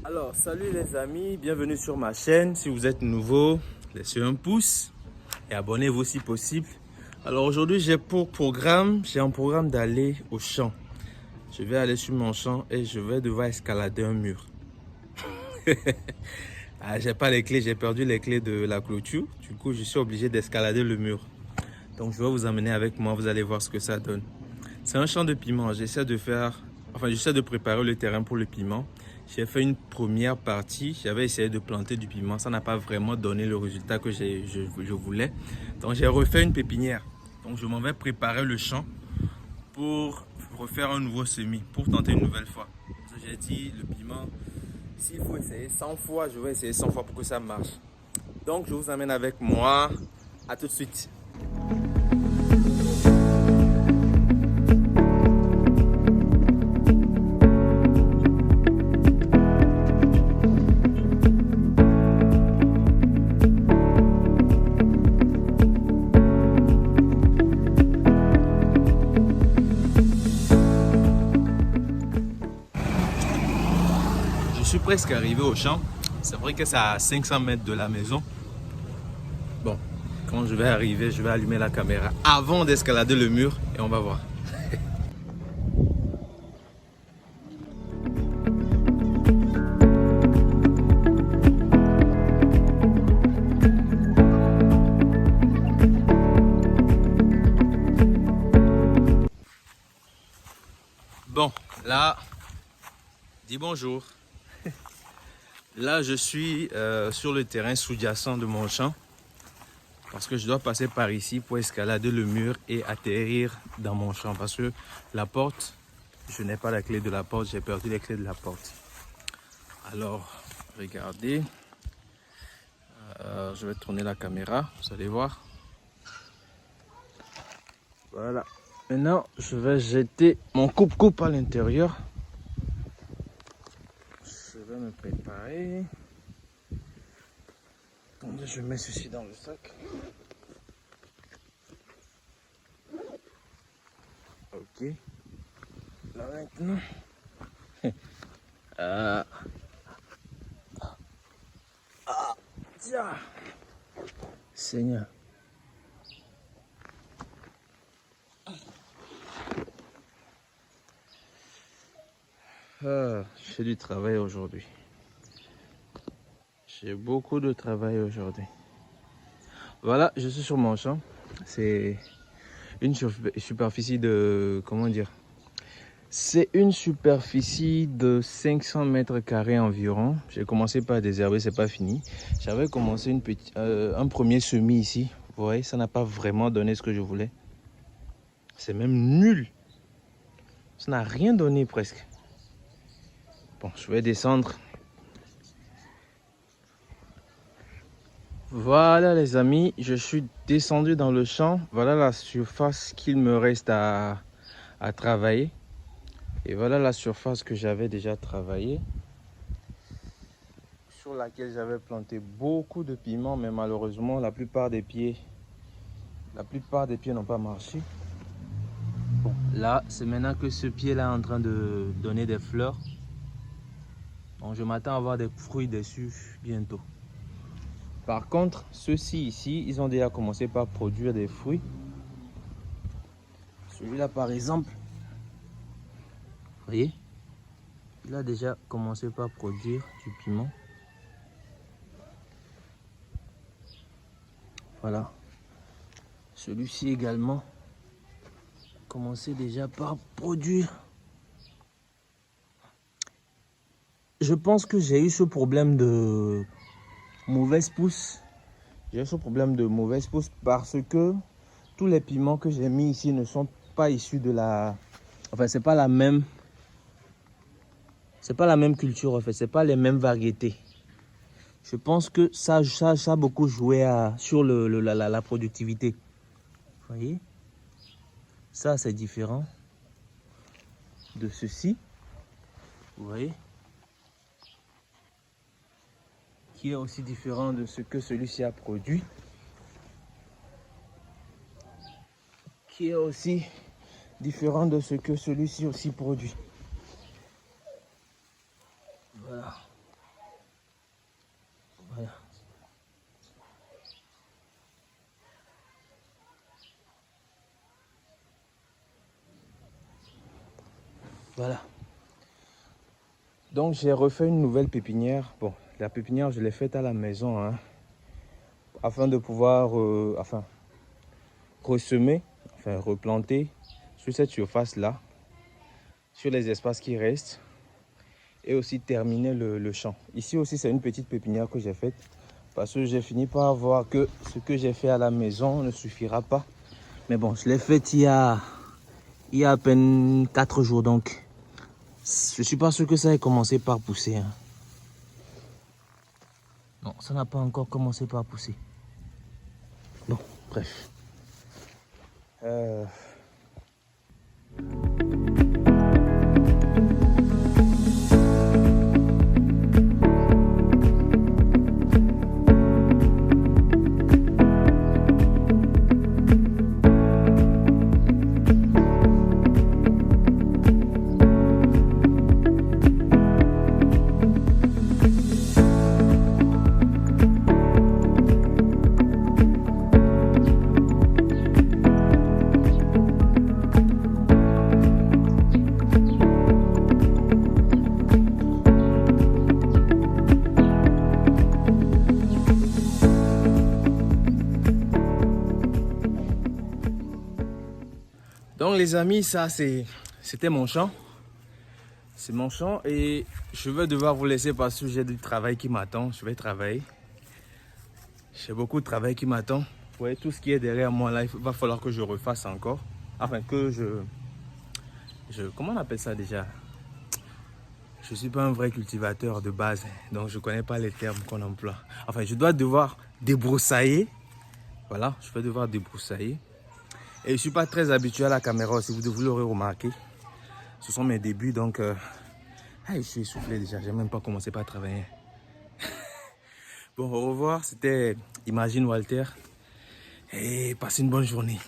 Alors, salut les amis, bienvenue sur ma chaîne. Si vous êtes nouveau, laissez un pouce et abonnez-vous si possible. Alors aujourd'hui, j'ai un programme d'aller au champ. Je vais aller sur mon champ et je vais devoir escalader un mur. J'ai pas les clés, j'ai perdu les clés de la clôture. Du coup, je suis obligé d'escalader le mur. Donc, je vais vous emmener avec moi, vous allez voir ce que ça donne. C'est un champ de piment. J'essaie de préparer le terrain pour le piment. J'ai fait une première partie. J'avais essayé de planter du piment. Ça n'a pas vraiment donné le résultat que je voulais. Donc, j'ai refait une pépinière. Donc, je m'en vais préparer le champ pour refaire un nouveau semis, pour tenter une nouvelle fois. J'ai dit, le piment, s'il faut essayer 100 fois, je vais essayer 100 fois pour que ça marche. Donc, je vous amène avec moi. À tout de suite. Je suis presque arrivé au champ. C'est vrai que c'est à 500 mètres de la maison. Bon, quand je vais arriver, je vais allumer la caméra avant d'escalader le mur et on va voir. Bon, là, dis bonjour. Là, je suis sur le terrain sous-jacent de mon champ parce que je dois passer par ici pour escalader le mur et atterrir dans mon champ parce que la porte, je n'ai pas la clé de la porte, j'ai perdu les clés de la porte. Alors, regardez, je vais tourner la caméra, vous allez voir. Voilà. Maintenant, je vais jeter mon coupe-coupe à l'intérieur. Je vais me préparer. Attendez, je mets ceci dans le sac. Ok. Là maintenant. Tiens. Seigneur. J'ai du travail aujourd'hui. J'ai beaucoup de travail aujourd'hui. Voilà, je suis sur mon champ. C'est une superficie de... Comment dire? C'est une superficie de 500 mètres carrés environ. J'ai commencé par désherber, c'est pas fini. J'avais commencé un premier semis ici. Vous voyez, ça n'a pas vraiment donné ce que je voulais. C'est même nul. Ça n'a rien donné presque. Bon, je vais descendre. Voilà les amis, je suis descendu dans le champ. Voilà la surface qu'il me reste à travailler. Et voilà la surface que j'avais déjà travaillée. Sur laquelle j'avais planté beaucoup de piments, mais malheureusement la plupart des pieds n'ont pas marché. Bon, là, c'est maintenant que ce pied-là est en train de donner des fleurs. Donc je m'attends à avoir des fruits dessus bientôt. Par contre, ceux-ci ici, ils ont déjà commencé par produire des fruits. Celui-là par exemple, vous voyez, il a déjà commencé par produire du piment. Voilà. Celui-ci également commençait déjà par produire. Je pense que j'ai eu ce problème de mauvaise pousse. J'ai eu ce problème de mauvaise pousse parce que tous les piments que j'ai mis ici ne sont pas issus de la... Enfin, c'est pas la même culture en fait, c'est pas les mêmes variétés. Je pense que ça a beaucoup joué sur la productivité. Vous voyez? Ça, c'est différent de ceci. Vous voyez? Qui est aussi différent de ce que celui-ci a produit. Qui est aussi différent de ce que celui-ci aussi produit. Voilà. Voilà. Donc j'ai refait une nouvelle pépinière. Bon, la pépinière je l'ai faite à la maison, hein, afin de pouvoir ressemer, replanter sur cette surface là, sur les espaces qui restent, et aussi terminer le champ. Ici aussi c'est une petite pépinière que j'ai faite parce que j'ai fini par voir que ce que j'ai fait à la maison ne suffira pas. Mais bon, je l'ai faite il y a à peine 4 jours, donc je suis pas sûr que ça ait commencé par pousser, hein. Non, ça n'a pas encore commencé par pousser. Bon, bref. Donc les amis, ça c'était mon champ. C'est mon champ et je vais devoir vous laisser parce que j'ai du travail qui m'attend. Je vais travailler. J'ai beaucoup de travail qui m'attend. Vous voyez tout ce qui est derrière moi là, il va falloir que je refasse encore. Enfin que comment on appelle ça déjà? Je ne suis pas un vrai cultivateur de base, donc je ne connais pas les termes qu'on emploie. Enfin, je dois devoir débroussailler. Voilà, je vais devoir débroussailler. Et je ne suis pas très habitué à la caméra aussi, vous l'aurez remarqué. Ce sont mes débuts, donc je suis essoufflé déjà, je n'ai même pas commencé par travailler. Bon, au revoir, c'était Imagine Walter et passez une bonne journée.